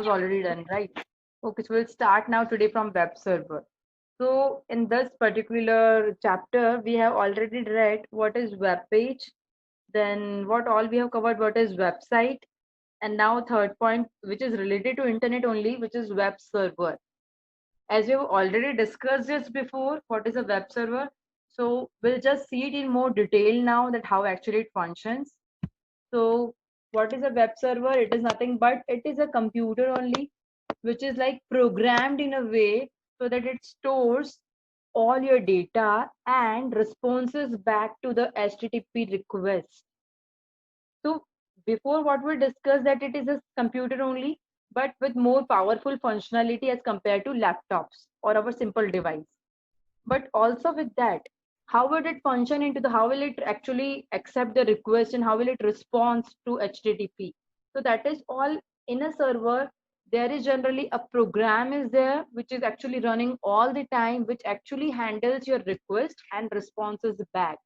was already done, right? Okay, so we'll start now today from web server. So in this particular chapter, we have already read what is web page, then what all we have covered, what is website, and now third point, which is related to internet only, which is web server. As we have already discussed this before, what is a web server? So we'll just see it in more detail now that how actually it functions. So what is a web server? It is nothing but it is a computer only, which is like programmed in a way so that it stores all your data and responses back to the HTTP request. So before what we discussed that it is a computer only, but with more powerful functionality as compared to laptops or our simple device. But also with that, how would it function into the, how will it actually accept the request and how will it respond to HTTP? So that is all in a server. There is generally a program is there which is actually running all the time, which actually handles your request and responses back.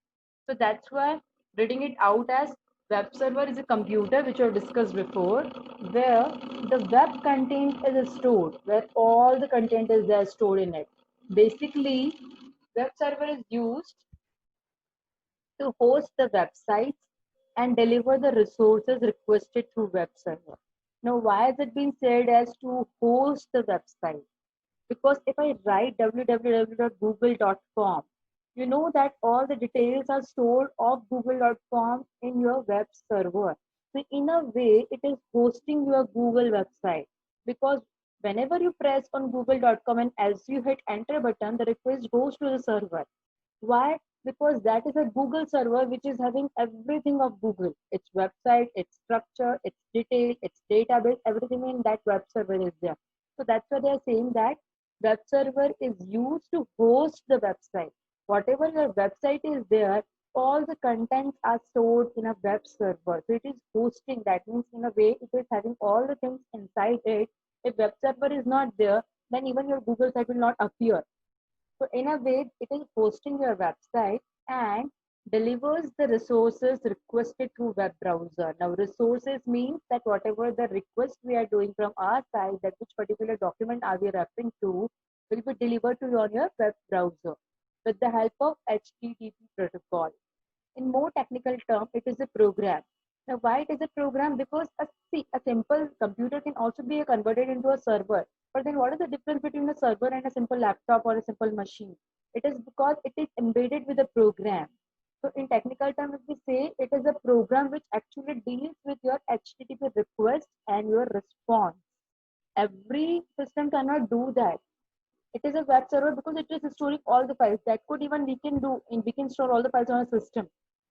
So that's why reading it out as web server is a computer which we have discussed before, where the web content is stored, where all the content is there stored in it. Basically, web server is used to host the websites and deliver the resources requested through web server. Now, why has it been said as to host the website? Because if I write www.google.com, you know that all the details are stored of google.com in your web server. So in a way, it is hosting your Google website because whenever you press on google.com and as you hit enter button, the request goes to the server. Why? Because that is a Google server which is having everything of Google. Its website, its structure, its detail, its database, everything in that web server is there. So that's why they are saying that web server is used to host the website. Whatever your website is there, all the contents are stored in a web server. So it is hosting. That means in a way it is having all the things inside it. If web server is not there, then even your Google site will not appear. So in a way, it is hosting your website and delivers the resources requested through web browser. Now, resources means that whatever the request we are doing from our side, that which particular document are we referring to, will be delivered to you on your web browser with the help of HTTP protocol. In more technical term, it is a program. Now, why it is a program? Because a simple computer can also be converted into a server. But then what is the difference between a server and a simple laptop or a simple machine? It is because it is embedded with a program. So in technical terms, if we say it is a program which actually deals with your HTTP request and your response. Every system cannot do that. It is a web server because it is storing all the files. That could even we can do, and we can store all the files on a system.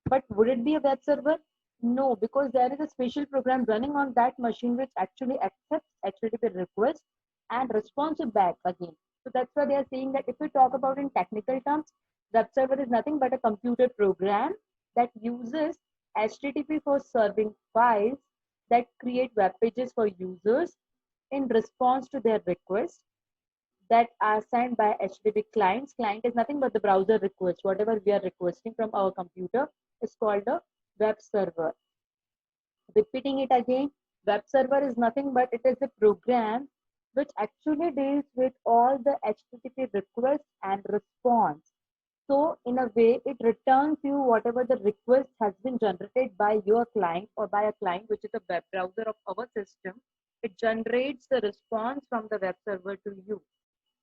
But would it be a web server? No, because there is a special program running on that machine which actually accepts HTTP request and responds back again. So that's why they are saying that if we talk about in technical terms, web server is nothing but a computer program that uses HTTP for serving files that create web pages for users in response to their request that are sent by HTTP clients. Client is nothing but the browser request. Whatever we are requesting from our computer is called a web server. Repeating it again, web server is nothing but it is a program which actually deals with all the HTTP requests and response. So in a way, it returns you whatever the request has been generated by your client or by a client, which is a web browser of our system. It generates the response from the web server to you.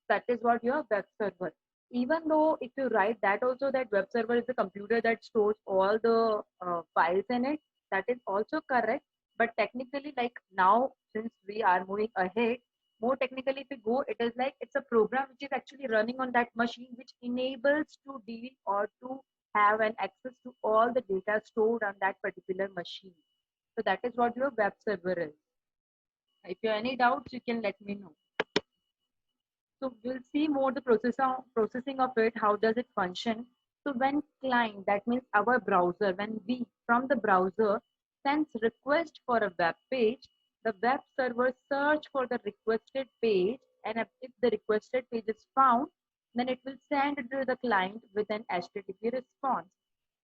That is what your web server. Even though if you write that also that web server is the computer that stores all the files in it, that is also correct. But technically, like now, since we are moving ahead, more technically, if we go, it is like it's a program which is actually running on that machine, which enables to deal or to have an access to all the data stored on that particular machine. So that is what your web server is. If you have any doubts, you can let me know. So we'll see more the processing of it, how does it function. So when client, that means our browser, when we from the browser sends request for a web page, the web server search for the requested page, and if the requested page is found, then it will send it to the client with an HTTP response.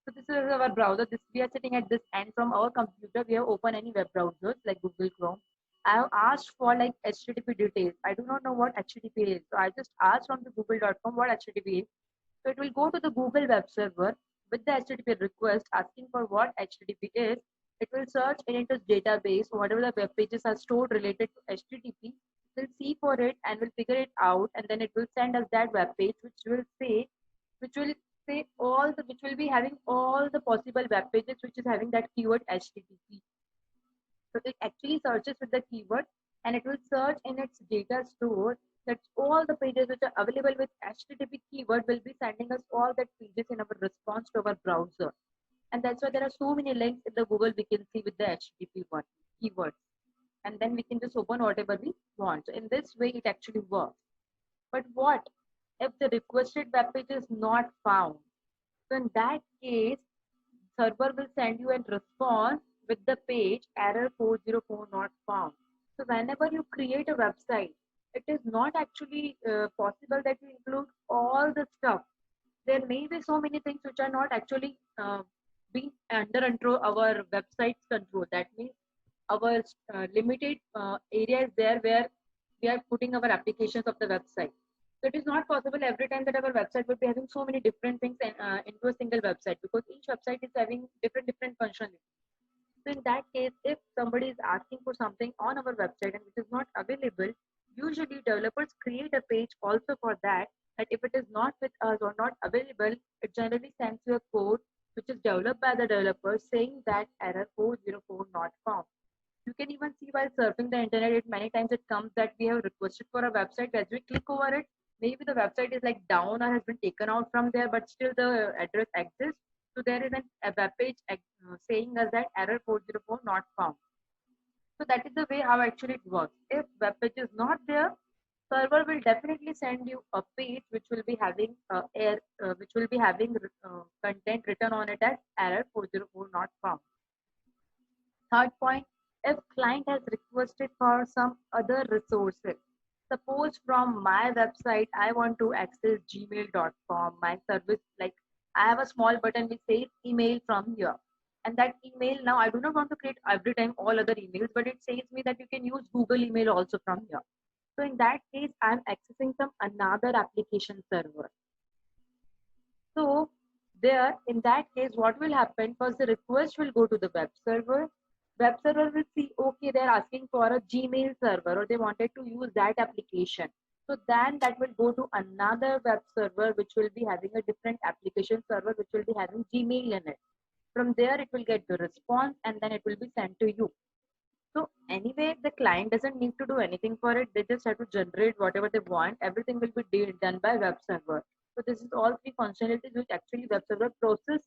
So this is our browser. This we are sitting at this end from our computer. We have opened any web browsers like Google Chrome, I have asked for like HTTP details. I do not know what HTTP is. So I just asked from the google.com what HTTP is. So it will go to the Google web server with the HTTP request asking for what HTTP is. It will search in its database, whatever the web pages are stored related to HTTP. We'll see for it and we'll figure it out, and then it will send us that web page, which will say which will be having all the possible web pages which is having that keyword HTTP. So it actually searches with the keyword, and it will search in its data store that all the pages which are available with HTTP keyword will be sending us all that pages in our response to our browser. And that's why there are so many links in the Google we can see with the HTTP one keyword. And then we can just open whatever we want. So in this way, it actually works. But what if the requested web page is not found? So in that case, server will send you a response with the page error 404 not found. So whenever you create a website, it is not actually possible that you include all the stuff. There may be so many things which are not actually being under our website's control. That means our limited area is there where we are putting our applications of the website. So it is not possible every time that our website will be having so many different things into a single website, because each website is having different functionalities. So in that case, if somebody is asking for something on our website and which is not available, usually developers create a page also for that. That if it is not with us or not available, it generally sends you a code which is developed by the developer saying that error 404 not found. You can even see while surfing the internet, it many times it comes that we have requested for a website. As we click over it, maybe the website is like down or has been taken out from there, but still the address exists. So there is a web page saying us that error 404 not found. So that is the way how actually it works. If web page is not there, server will definitely send you a page which will be having content written on it as error 404 not found. Third point, if client has requested for some other resources, suppose from my website, I want to access gmail.com, my service, like I have a small button which says email from here. And that email now, I do not want to create every time all other emails, but it says me that you can use Google email also from here. So in that case, I'm accessing some another application server. So there, in that case, what will happen? First, the request will go to the web server. Web server will see, okay, they're asking for a Gmail server or they wanted to use that application. So then that will go to another web server which will be having a different application server which will be having Gmail in it. From there, it will get the response and then it will be sent to you. So anyway, the client doesn't need to do anything for it. They just have to generate whatever they want. Everything will be done by web server. So this is all three functionalities which actually web server process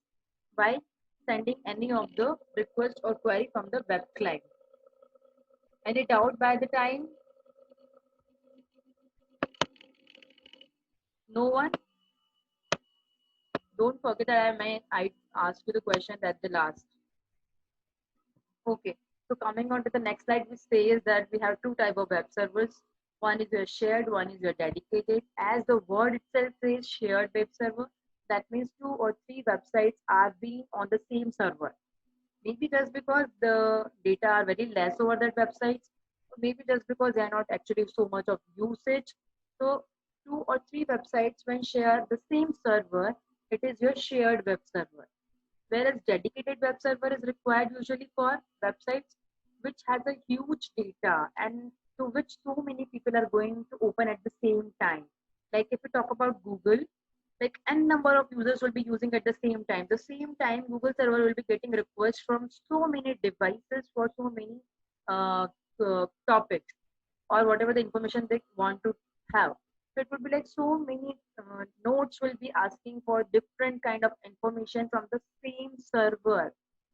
by sending any of the request or query from the web client. Any doubt by the time? No one? Don't forget that I asked you the question at the last. Okay. So coming on to the next slide, we say is that we have two type of web servers. One is your shared, one is your dedicated. As the word itself says, shared web server, that means 2 or 3 websites are being on the same server. Maybe just because the data are very less over that websites, or maybe just because they are not actually so much of usage. So 2 or 3 websites when share the same server, it is your shared web server. Whereas dedicated web server is required usually for websites which has a huge data and to which so many people are going to open at the same time. Like if we talk about Google, like n number of users will be using at the same time. The same time, Google server will be getting requests from so many devices for so many topics or whatever the information they want to have. So it would be like so many nodes will be asking for different kind of information from the same server.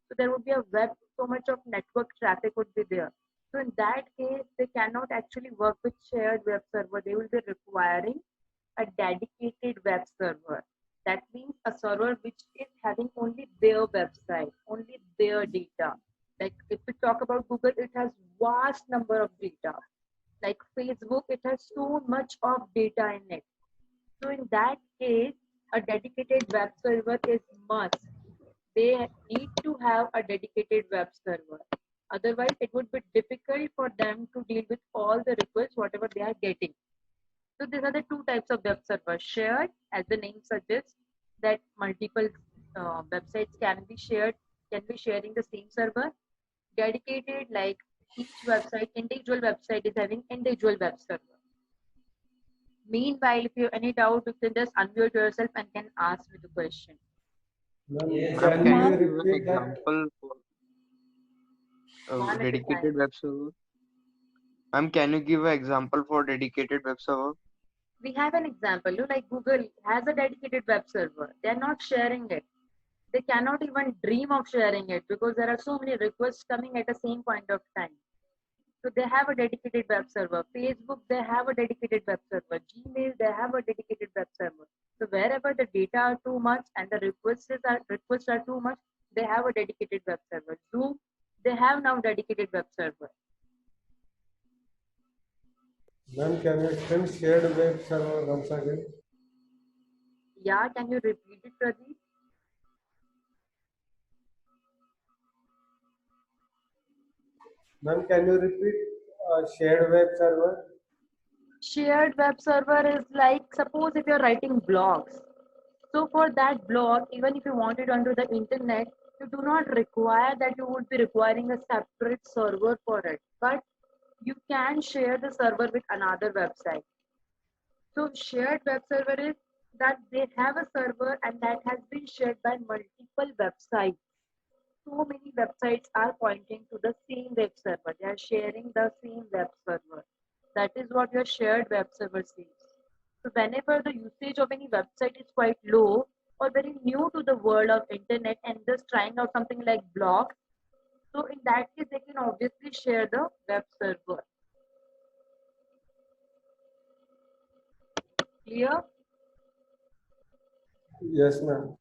So there would be a web, so much of network traffic would be there. So in that case, they cannot actually work with shared web server. They will be requiring a dedicated web server. That means a server which is having only their website, only their data. Like if we talk about Google, it has vast number of data. Like Facebook, it has so much of data in it. So in that case, a dedicated web server is must. They need to have a dedicated web server. Otherwise, it would be difficult for them to deal with all the requests, whatever they are getting. So these are the two types of web servers. Shared, as the name suggests, that multiple websites can be shared, can be sharing the same server. Dedicated, like each website, individual website is having individual web server. Meanwhile, if you have any doubt, you can just unmute yourself and can ask me the question. Ma'am, can you give an example for One a at a time. dedicated web server? Ma'am, can you give an example for dedicated web server? We have an example, like Google has a dedicated web server. They're not sharing it. They cannot even dream of sharing it because there are so many requests coming at the same point of time. So they have a dedicated web server. Facebook, they have a dedicated web server. Gmail, they have a dedicated web server. So wherever the data are too much and the requests are too much, they have a dedicated web server. Zoom, they have now dedicated web server. Ma'am, can you explain shared web server once again? Yeah, can you repeat it, Pradeep? Ma'am, can you repeat shared web server? Shared web server is like, suppose if you're writing blogs. So for that blog, even if you want it onto the internet, you do not require that you would be requiring a separate server for it. But you can share the server with another website. So shared web server is that they have a server and that has been shared by multiple websites. So many websites are pointing to the same web server. They are sharing the same web server. That is what your shared web server says. So whenever the usage of any website is quite low or very new to the world of internet and just trying out something like blog, so in that case they can obviously share the web server. Clear? Yes, ma'am.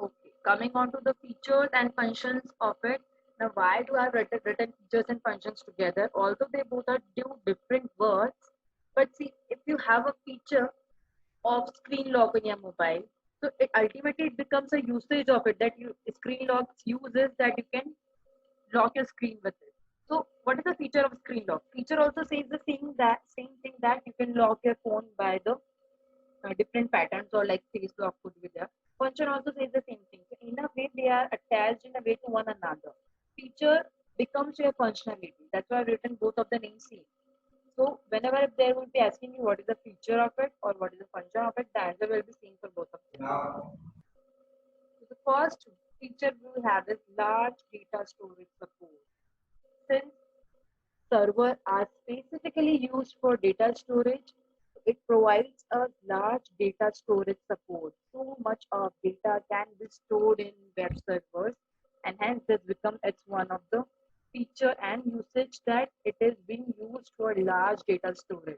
Okay, coming on to the features and functions of it. Now, why do I have written features and functions together? Although they both are two different words, but see, if you have a feature of screen lock on your mobile, so it ultimately it becomes a usage of it that you screen lock uses that you can lock your screen with it. So, what is the feature of screen lock? Feature also says the same thing that you can lock your phone by the different patterns or like face lock could be there. Function also says the same thing. So in a way, they are attached in a way to one another. Feature becomes your functionality. That's why I've written both of the names same. So whenever they will be asking you what is the feature of it or what is the function of it, the answer will be same for both of them. So the first feature we have is large data storage support. Since servers are specifically used for data storage, it provides a large data storage support. So much of data can be stored in web servers, and hence this becomes it's one of the feature and usage that it is being used for large data storage.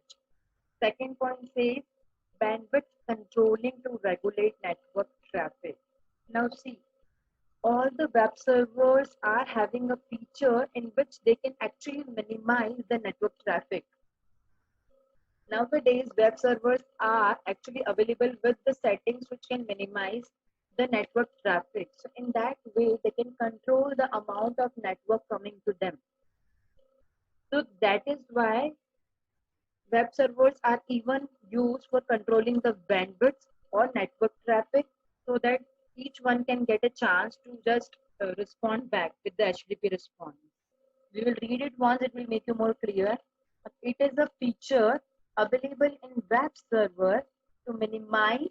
Second point says bandwidth controlling to regulate network traffic. Now see, all the web servers are having a feature in which they can actually minimize the network traffic. Nowadays, web servers are actually available with the settings which can minimize the network traffic. So in that way, they can control the amount of network coming to them. So that is why web servers are even used for controlling the bandwidth or network traffic so that each one can get a chance to just respond back with the HTTP response. We will read it once, it will make you more clear. It is a feature available in web server to minimize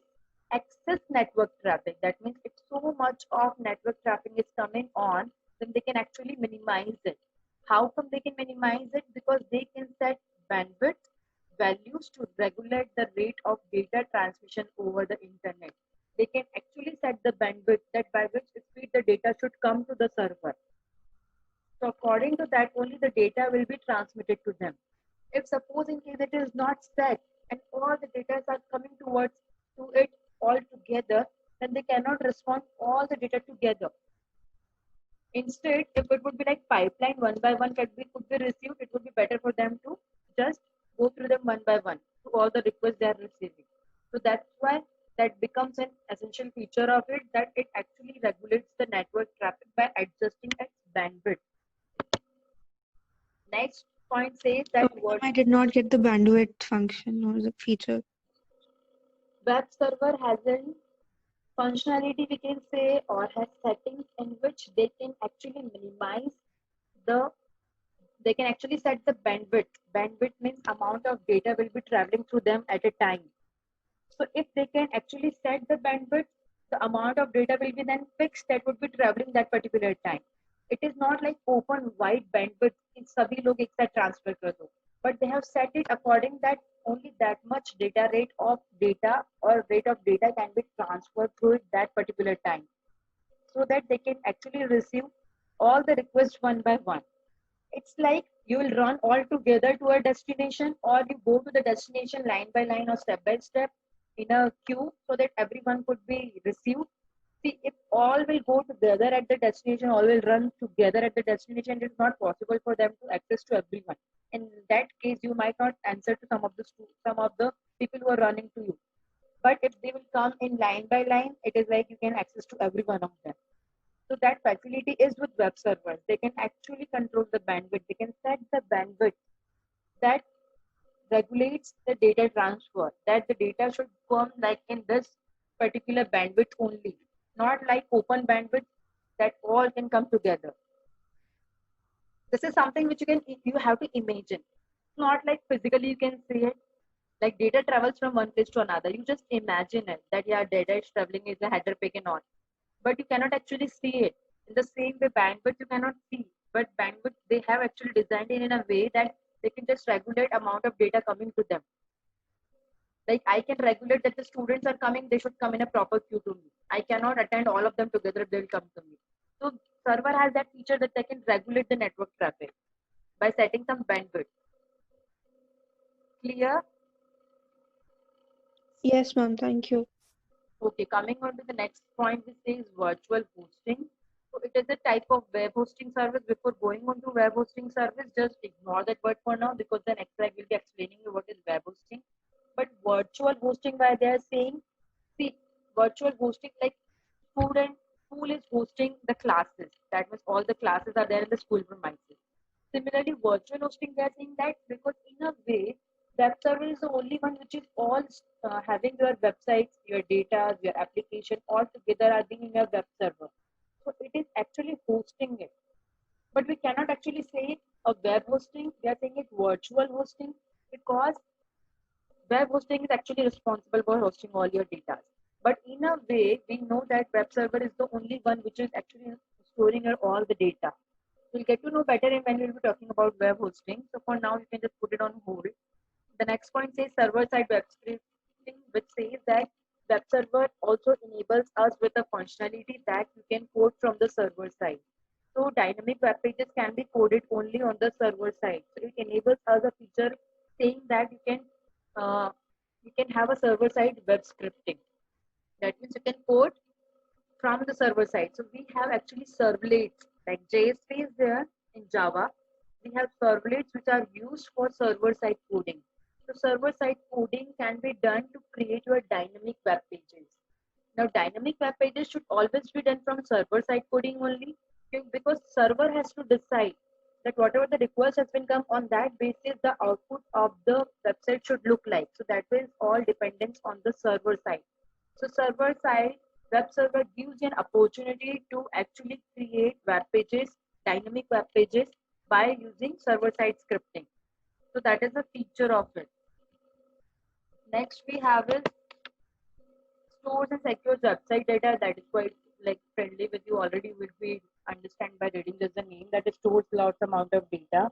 excess network traffic. That means if so much of network traffic is coming on, then they can actually minimize it. How come they can minimize it? Because they can set bandwidth values to regulate the rate of data transmission over the internet. They can actually set the bandwidth that by which speed the data should come to the server. So according to that, only the data will be transmitted to them. If suppose in case it is not set and all the data are coming towards to it all together, then they cannot respond all the data together. Instead, if it would be like pipeline one by one could be received, it would be better for them to just go through them one by one to all the requests they are receiving. So that's why that becomes an essential feature of it that it actually regulates the network traffic by adjusting its bandwidth. Next point says that Sorry, ma'am, I did not get the bandwidth function or the feature. web server has an functionality, we can say, or has settings in which they can actually minimize the they can actually set the bandwidth. Bandwidth means amount of data will be traveling through them at a time. So if they can actually set the bandwidth, the amount of data will be then fixed that would be traveling that particular time. It is not like open wide bandwidth in सभी लोग एक साथ transfer कर दो, but they have set it according that only that much data rate of data or rate of data can be transferred through it that particular time, so that they can actually receive all the requests one by one. It's like you will run all together to a destination, or you go to the destination line by line or step by step in a queue so that everyone could be received. See, if all will go together at the destination, all will run together at the destination, it's not possible for them to access to everyone. In that case, you might not answer to some of the people who are running to you. But if they will come in line by line, it is like you can access to every one of them. So that facility is with web servers. They can actually control the bandwidth. They can set the bandwidth that regulates the data transfer, that the data should come like in this particular bandwidth only, not like open bandwidth that all can come together. This is something which you have to imagine. It's not like physically you can see it. Like data travels from one place to another. You just imagine it that yeah, data is traveling is a header picking on, but you cannot actually see it. In the same way, bandwidth you cannot see, but bandwidth they have actually designed it in a way that they can just regulate amount of data coming to them. Like I can regulate that the students are coming, they should come in a proper queue to me. I cannot attend all of them together, they will come to me. So server has that feature that they can regulate the network traffic by setting some bandwidth. Clear? Yes, ma'am. Thank you. Okay, coming on to the next point, this is virtual hosting. So it is a type of web hosting service. Before going on to web hosting service, just ignore that word for now because the next slide will be explaining you what is web hosting. But virtual hosting, why they are saying, see, virtual hosting like school is hosting the classes. That means all the classes are there in the school premises. Similarly, virtual hosting, they are saying that because in a way, web server is the only one which is all having your websites, your data, your application all together are being in your web server. So it is actually hosting it. But we cannot actually say a web hosting, we are saying it virtual hosting because web hosting is actually responsible for hosting all your data. But in a way, we know that web server is the only one which is actually storing your all the data. We'll get to know better when we'll be talking about web hosting. So for now, you can just put it on hold. The next point says server-side web scripting, which says that web server also enables us with a functionality that you can code from the server side. So dynamic web pages can be coded only on the server side. So it enables us a feature saying that you can have a server-side web scripting. That means you can code from the server side. So we have actually servlets like JSP is there in Java. We have servlets which are used for server side coding. So server side coding can be done to create your dynamic web pages. Now dynamic web pages should always be done from server side coding only because server has to decide that whatever the request has been come on that basis the output of the website should look like. So that is all dependence on the server side. So server side web server gives you an opportunity to actually create web pages, dynamic web pages by using server side scripting. So that is a feature of it. Next we have is stores and secures website data. That is quite like friendly with you already will be understand by reading just the name that it stores lots amount of data.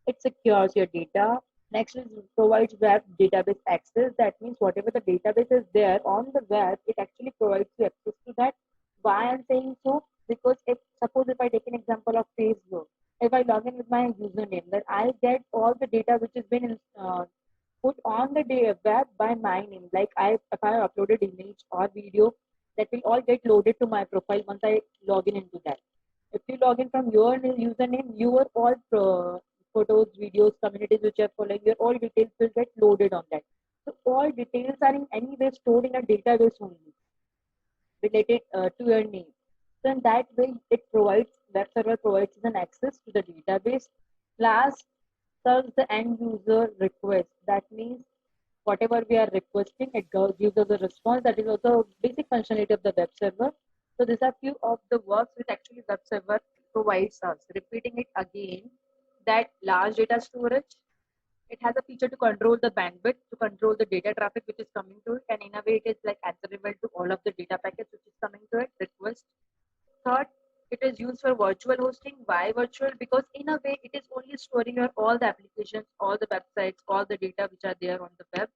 It secures your data. Next is provides web database access. That means whatever the database is there on the web, it actually provides you access to that. Why I'm saying so? Because if suppose if I take an example of Facebook, if I log in with my username, then I get all the data which has been put on the web by my name. Like if I uploaded image or video, that will all get loaded to my profile once I log in into that. If you log in from your username, your all photos, videos, communities which are following, your all details will get loaded on that. So all details are in any way stored in a database only related to your name. So in that way, it provides web server provides an access to the database Class serves the end user request. That means whatever we are requesting, it gives us a response. That is also basic functionality of the web server. So these are few of the works which actually web server provides us. Repeating it again, that large data storage, it has a feature to control the bandwidth, to control the data traffic which is coming to it, and in a way it is like answerable to all of the data packets which is coming to it, request. Third, it is used for virtual hosting. Why virtual? Because in a way it is only storing your all the applications, all the websites, all the data which are there on the web.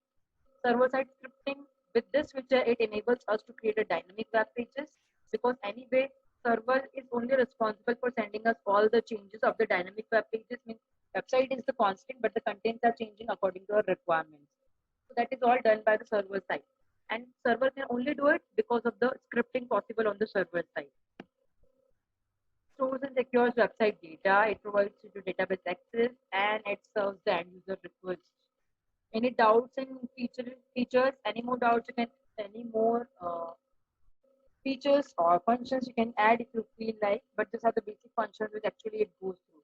Server-side scripting, with this feature, it enables us to create a dynamic web pages, because anyway, server is only responsible for sending us all the changes of the dynamic web pages. Means website is the constant, but the contents are changing according to our requirements. So that is all done by the server side. And server can only do it because of the scripting possible on the server side. Stores and secures website data. It provides you to database access, and it serves the end user request. Any doubts in features? Any more doubts? You can any more features or functions you can add if you feel like. But these are the basic functions which actually it goes through.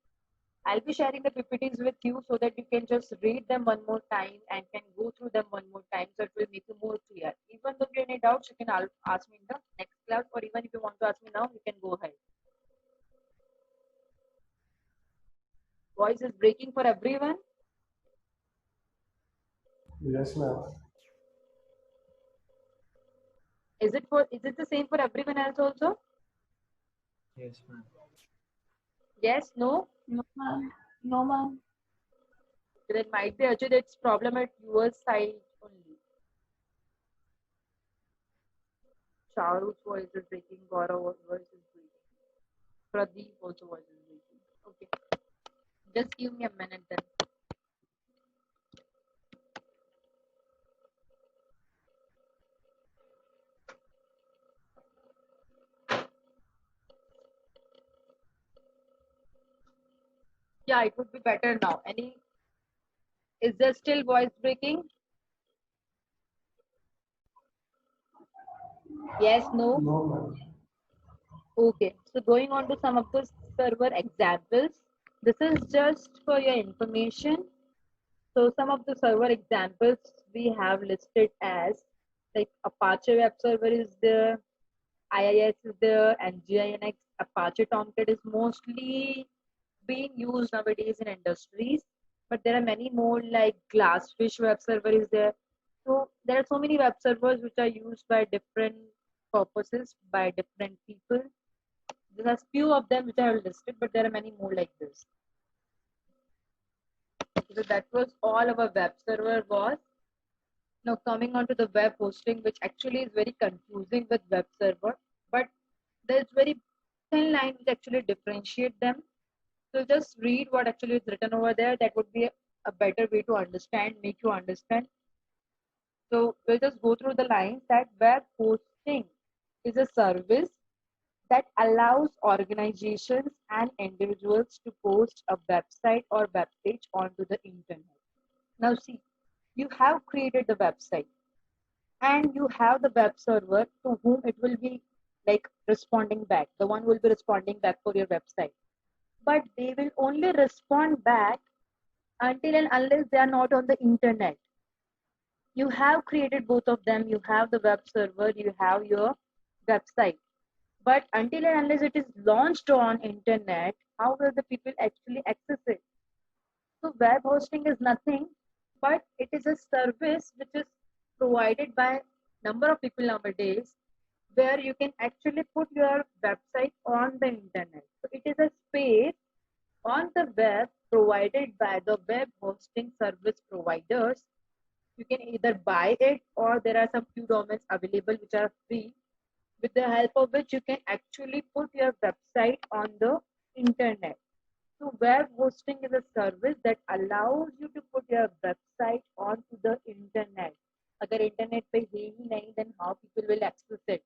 I'll be sharing the PPTs with you so that you can just read them one more time and can go through them one more time, so it will make you more clear. Even though you have any doubts, you can ask me in the next class, or even if you want to ask me now, you can go ahead. Voice is breaking for everyone. Yes, ma'am. Is it the same for everyone else also? Yes, ma'am. Yes, no? No, ma'am. No, ma'am. There might be actually it's problem at your side only. Shahruk's voice is breaking, Gaurav's voice is breaking, Pradeep also voice is breaking. Okay, just give me a minute then. Yeah, it would be better now. Is there still voice breaking? Yes, no? No, ma'am. Okay, so going on to some of the server examples. This is just for your information. So some of the server examples we have listed as like Apache Web Server is there, IIS is there, and GINX. Apache Tomcat is mostly being used nowadays in industries, but there are many more like Glassfish Web Server is there. So there are so many web servers which are used by different purposes by different people. There are few of them which I have listed, but there are many more like this. So that was all our web server was. Now coming on to the web hosting, which actually is very confusing with web server, but there's very thin line which actually differentiate them. So just read what actually is written over there. That would be a better way to understand, make you understand. So we'll just go through the lines that web hosting is a service that allows organizations and individuals to post a website or web page onto the internet. Now see, you have created the website and you have the web server to whom it will be like responding back. The one will be responding back for your website, but they will only respond back until and unless they are not on the internet. You have created both of them. You have the web server, you have your website, but until and unless it is launched on internet, how will the people actually access it? So web hosting is nothing but it is a service which is provided by number of people nowadays, where you can actually put your website on the internet. So it is a space on the web provided by the web hosting service providers. You can either buy it, or there are some few domains available which are free, with the help of which you can actually put your website on the internet. So web hosting is a service that allows you to put your website onto the internet. अगर internet पे है ही नहीं, then how people will access it?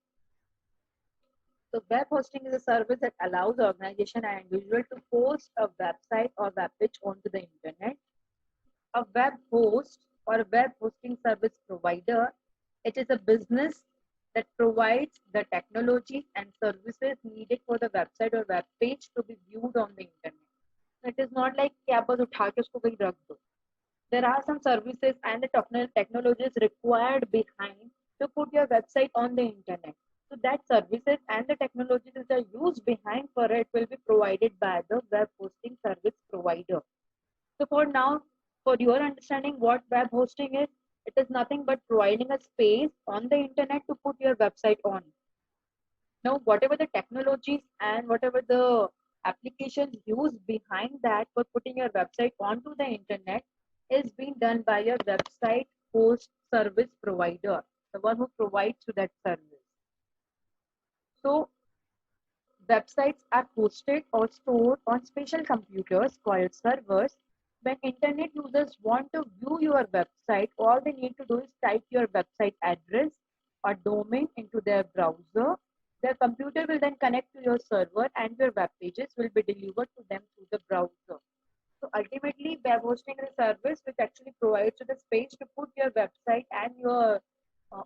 So web hosting is a service that allows organization and individual to post a website or web page onto the internet. A web host or a web hosting service provider, it is a business that provides the technology and services needed for the website or web page to be viewed on the internet. It is not like कि आप बस उठा के उसको कहीं रख दो. There are some services and the technologies required behind to put your website on the internet. So that services and the technologies that are used behind for it will be provided by the web hosting service provider. So for now, for your understanding what web hosting is, it is nothing but providing a space on the internet to put your website on. Now, whatever the technologies and whatever the applications used behind that for putting your website onto the internet is being done by your website host service provider, the one who provides you that service. So, websites are hosted or stored on special computers called servers. When internet users want to view your website, all they need to do is type your website address or domain into their browser. Their computer will then connect to your server and your web pages will be delivered to them through the browser. So ultimately, web hosting is a service which actually provides you the space to put your website and your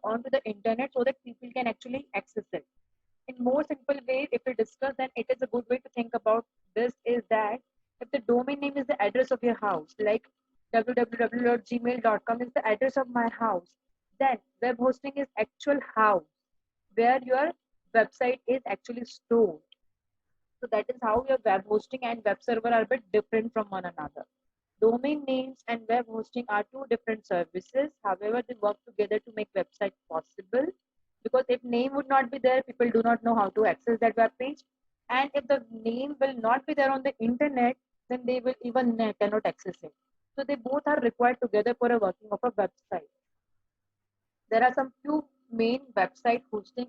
onto the internet so that people can actually access it. In more simple way, if we discuss, then it is a good way to think about this is that if the domain name is the address of your house, like www.gmail.com is the address of my house, then web hosting is actual house where your website is actually stored. So that is how your web hosting and web server are a bit different from one another. Domain names and web hosting are two different services. However, they work together to make website possible. Because if name would not be there, people do not know how to access that web page. And if the name will not be there on the internet, then they will even cannot access it. So they both are required together for a working of a website. There are some few main website hosting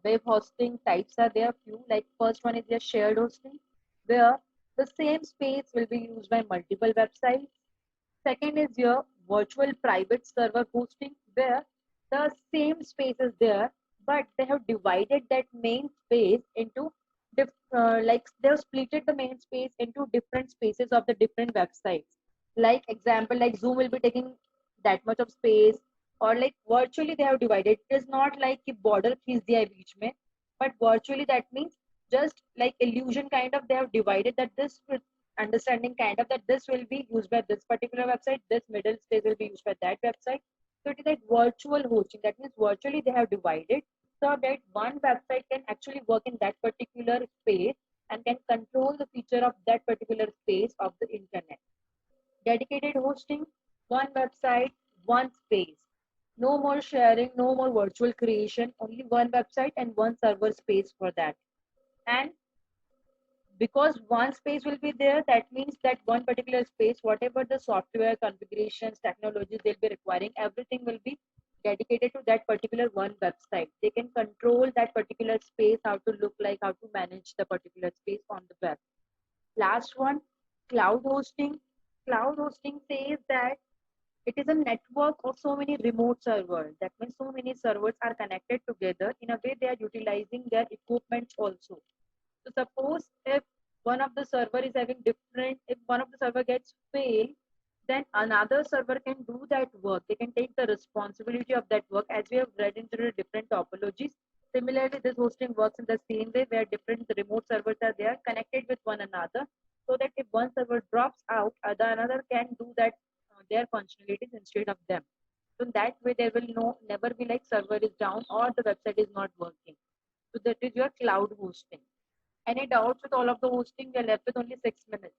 web hosting types are there few, like first one is your shared hosting where the same space will be used by multiple websites. Second is your virtual private server hosting where the same space is there but they have divided that main space into like they have splitted the main space into different spaces of the different websites. Like example, like Zoom will be taking that much of space, or like virtually they have divided. It is not like कि border खींच दिया है बीच में, but virtually that means just like illusion kind of they have divided that this understanding kind of that this will be used by this particular website, this middle space will be used by that website. So it is like virtual hosting. That means virtually they have divided so that one website can actually work in that particular space and can control the feature of that particular space of the internet. Dedicated hosting, one website, one space. No more sharing, no more virtual creation, only one website and one server space for that. And because one space will be there, that means that one particular space, whatever the software configurations, technologies they'll be requiring, everything will be dedicated to that particular one website. They can control that particular space, how to look like, how to manage the particular space on the web. Last one, cloud hosting. Cloud hosting says that it is a network of so many remote servers. That means so many servers are connected together. In a way, they are utilizing their equipment also. So suppose if one of the server is having different, if one of the server gets failed, then another server can do that work. They can take the responsibility of that work as we have read into the different topologies. Similarly, this hosting works in the same way where different remote servers are there connected with one another so that if one server drops out, the another can do that their functionalities instead of them. So that way there will never be like server is down or the website is not working. So that is your cloud hosting. Any doubts with all of the hosting? We are left with only 6 minutes.